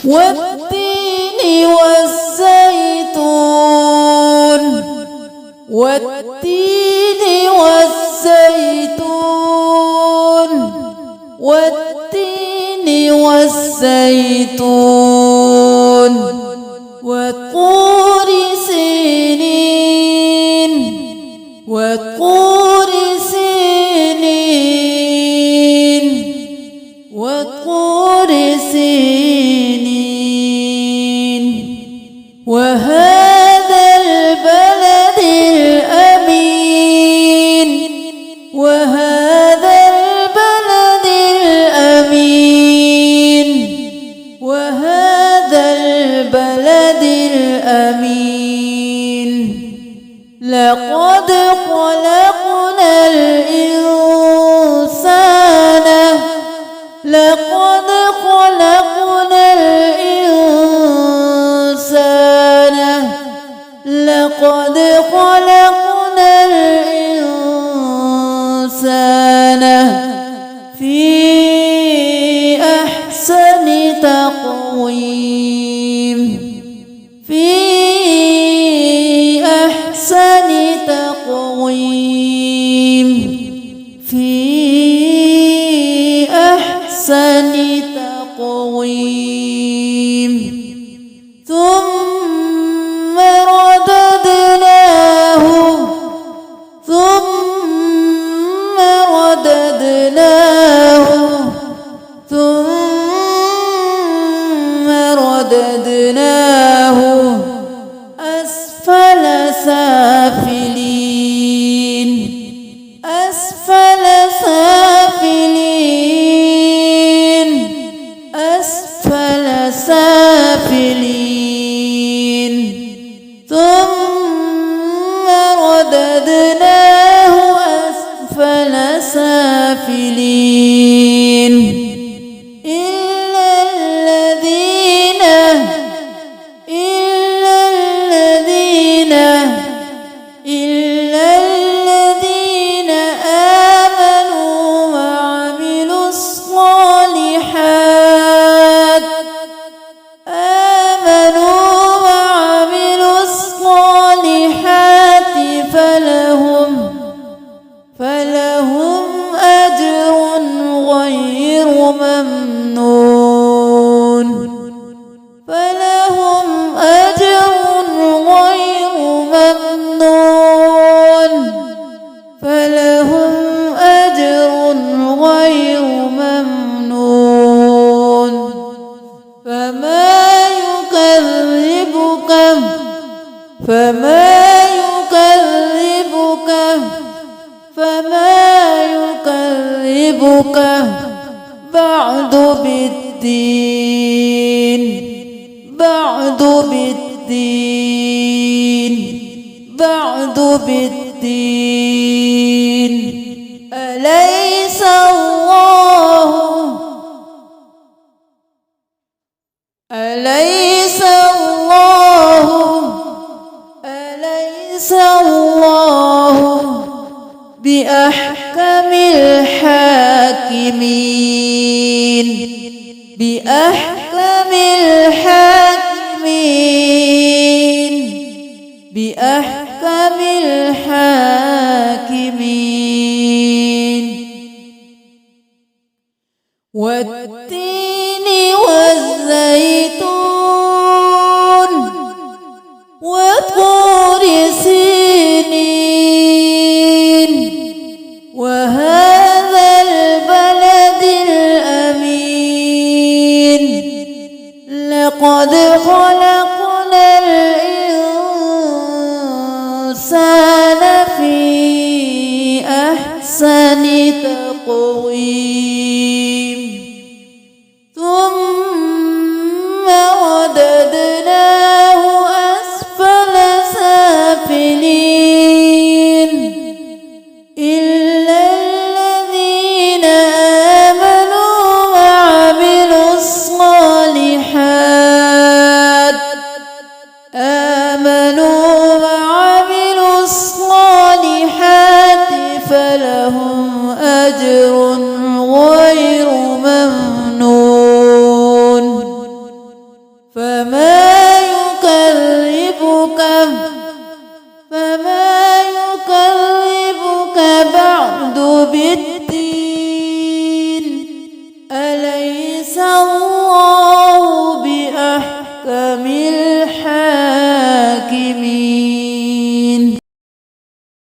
والتين والزيتون والتين والزيتون والتين والزيتون وطور سينين وطور سينين وطور سينين وهذا البلد الأمين وهذا البلد الأمين وهذا البلد الأمين لقد خلقنا الإنسان لقد خلقنا الإنسان لقد خلقنا الإنسان في أحسن تقويم في أحسن تقويم في أحسن تقويم ثم رددناه ثم رددناه ثم رددناه أسفل سافلين أسفل سافلين أسفل سافلين ثم رددناه أسفل سافلين إلا الذين آمنوا وعملوا الصالحات فلهم أجر غير ممنون فلهم أجر غير ممنون فلهم أجر غير ممنون فما يكذبك بعد بالدين بعد بالدين أليس الله بأحكم الحاكمين بأحكم الحاكمين والتين والزيتون وطور سينين وهذا البلد الأمين لقد خلقنا الإنسان في أحسن تقويم ثم رددناه أسفل سافلين إلا الذين آمنوا وعملوا الصالحات فلهم أجر غير أليس